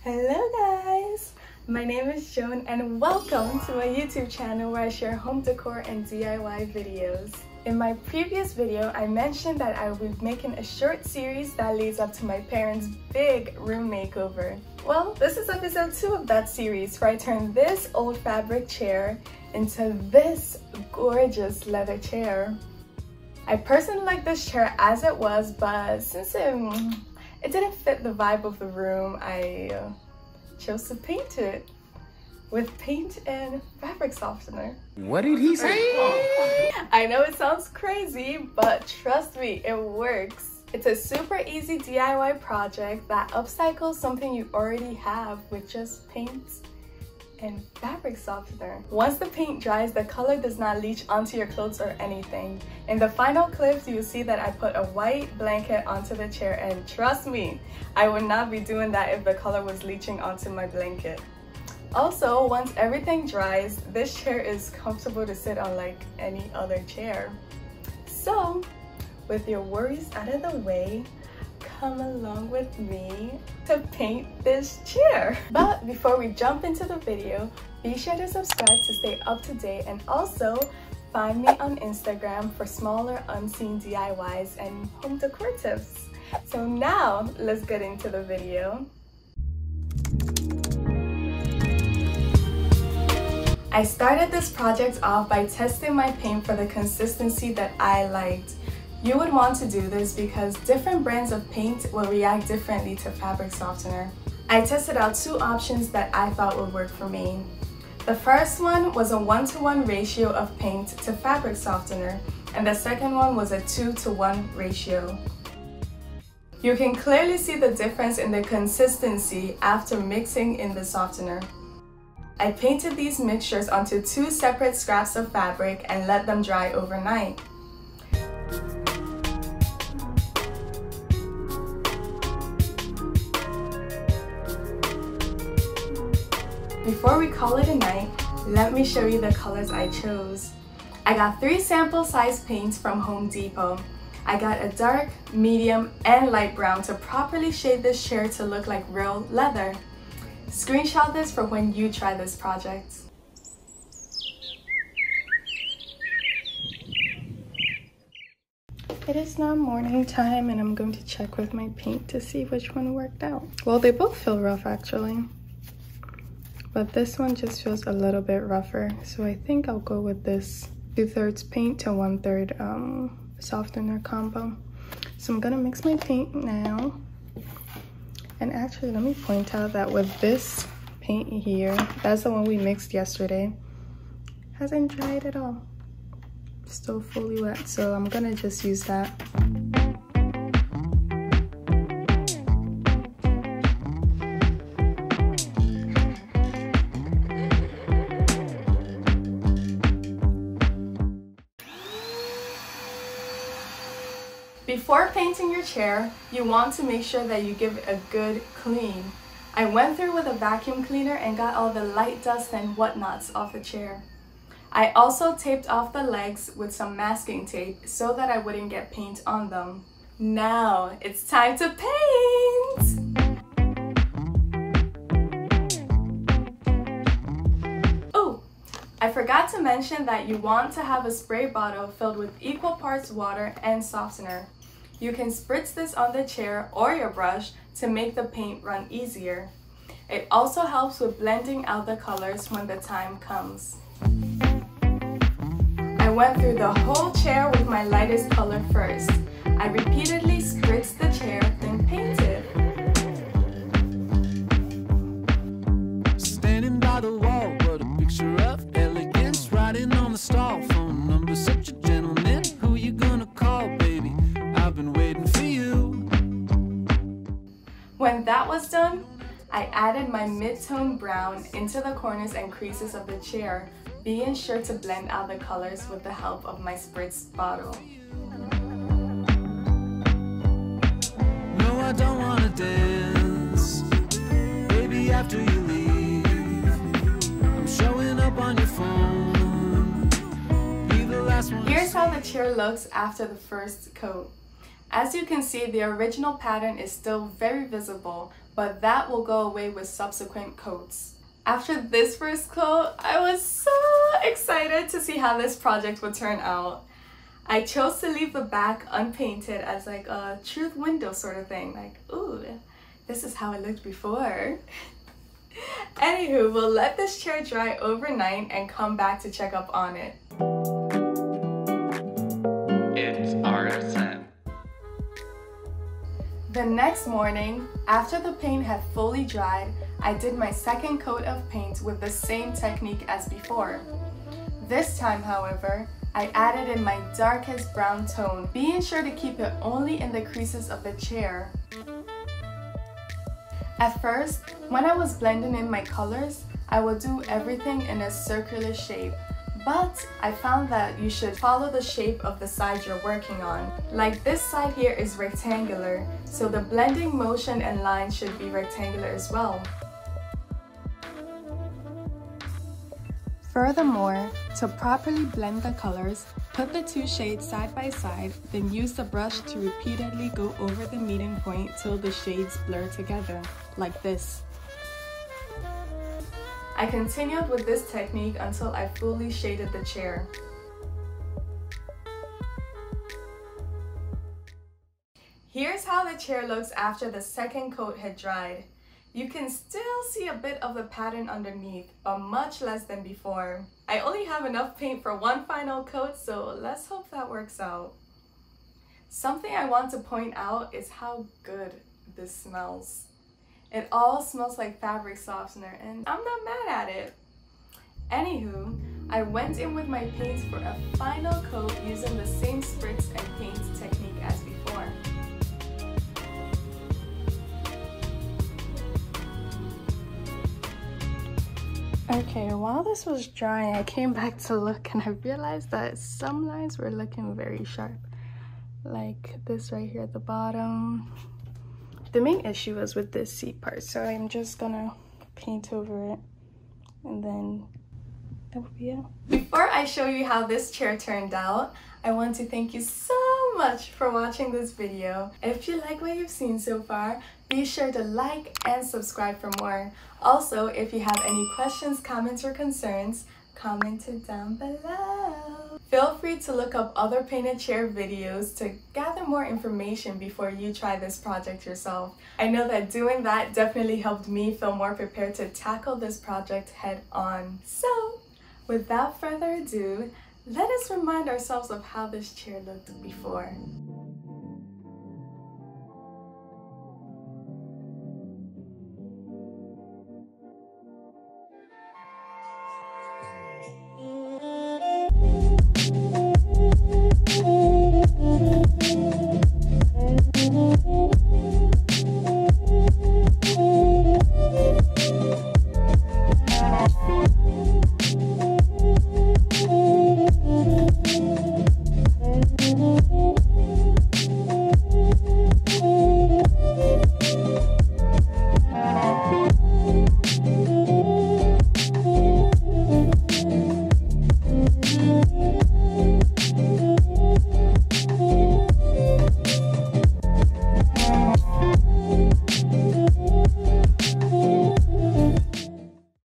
Hello guys! My name is Joan and welcome to my YouTube channel where I share home decor and DIY videos. In my previous video, I mentioned that I will be making a short series that leads up to my parents' big room makeover. Well, this is episode 2 of that series where I turned this old fabric chair into this gorgeous leather chair. I personally like this chair as it was, but since it didn't fit the vibe of the room, I chose to paint it with paint and fabric softener. What did he say? I know it sounds crazy, but trust me, it works. It's a super easy DIY project that upcycles something you already have with just paint and fabric softener. Once the paint dries, the color does not leach onto your clothes or anything. In the final clips, you'll see that I put a white blanket onto the chair, and trust me, I would not be doing that if the color was leaching onto my blanket. Also, once everything dries, this chair is comfortable to sit on like any other chair. So, with your worries out of the way, come along with me to paint this chair. But before we jump into the video, be sure to subscribe to stay up to date, and also find me on Instagram for smaller unseen DIYs and home decor tips. So now let's get into the video. I started this project off by testing my paint for the consistency that I liked. You would want to do this because different brands of paint will react differently to fabric softener. I tested out 2 options that I thought would work for me. The first one was a 1:1 ratio of paint to fabric softener, and the second one was a 2:1 ratio. You can clearly see the difference in the consistency after mixing in the softener. I painted these mixtures onto 2 separate scraps of fabric and let them dry overnight. Before we call it a night, let me show you the colors I chose. I got 3 sample size paints from Home Depot. I got a dark, medium, and light brown to properly shade this chair to look like real leather. Screenshot this for when you try this project. It is now morning time and I'm going to check with my paint to see which one worked out. Well, they both feel rough actually, but this one just feels a little bit rougher. So I think I'll go with this 2/3 paint to 1/3 softener combo. So I'm gonna mix my paint now. And actually, let me point out that with this paint here, that's the one we mixed yesterday, hasn't dried at all. Still fully wet, so I'm gonna just use that. Before painting your chair, you want to make sure that you give it a good clean. I went through with a vacuum cleaner and got all the light dust and whatnots off the chair. I also taped off the legs with some masking tape so that I wouldn't get paint on them. Now it's time to paint! Oh, I forgot to mention that you want to have a spray bottle filled with equal parts water and softener. You can spritz this on the chair or your brush to make the paint run easier. It also helps with blending out the colors when the time comes. I went through the whole chair with my lightest color first. I repeatedly spritzed the chair, then painted. Standing by the wall, what a picture of elegance. Writing on the stall phone number, such a gentleman. Who you gonna call, baby? I've been waiting for you. When that was done, I added my mid-tone brown into the corners and creases of the chair, being sure to blend out the colors with the help of my spritz bottle. No, I don't wanna dance, baby, after you leave. I'm showing up on your phone. Be the last one. Here's how the chair looks after the first coat. As you can see, the original pattern is still very visible, but that will go away with subsequent coats. After this first coat, I was so excited to see how this project would turn out. I chose to leave the back unpainted as like a truth window sort of thing, like, ooh, this is how it looked before. Anywho, we'll let this chair dry overnight and come back to check up on it. It's RSM. The next morning, after the paint had fully dried, I did my second coat of paint with the same technique as before. This time, however, I added in my darkest brown tone, being sure to keep it only in the creases of the chair. At first, when I was blending in my colors, I would do everything in a circular shape, but I found that you should follow the shape of the side you're working on. Like this side here is rectangular, so the blending motion and lines should be rectangular as well. Furthermore, to properly blend the colors, put the two shades side by side, then use the brush to repeatedly go over the meeting point till the shades blur together, like this. I continued with this technique until I fully shaded the chair. Here's how the chair looks after the second coat had dried. You can still see a bit of the pattern underneath, but much less than before. I only have enough paint for one final coat, so let's hope that works out. Something I want to point out is how good this smells. It all smells like fabric softener, and I'm not mad at it. Anywho, I went in with my paints for a final coat using the same spritz and paint technique as before. Okay, while this was drying, I came back to look and I realized that some lines were looking very sharp. Like this right here at the bottom. The main issue was with this seat part, so I'm just gonna paint over it and then that will be it. Before I show you how this chair turned out, I want to thank you so much for watching this video. If you like what you've seen so far, be sure to like and subscribe for more. Also, if you have any questions, comments, or concerns, comment it down below. Feel free to look up other painted chair videos to gather more information before you try this project yourself. I know that doing that definitely helped me feel more prepared to tackle this project head on. So, without further ado, let us remind ourselves of how this chair looked before.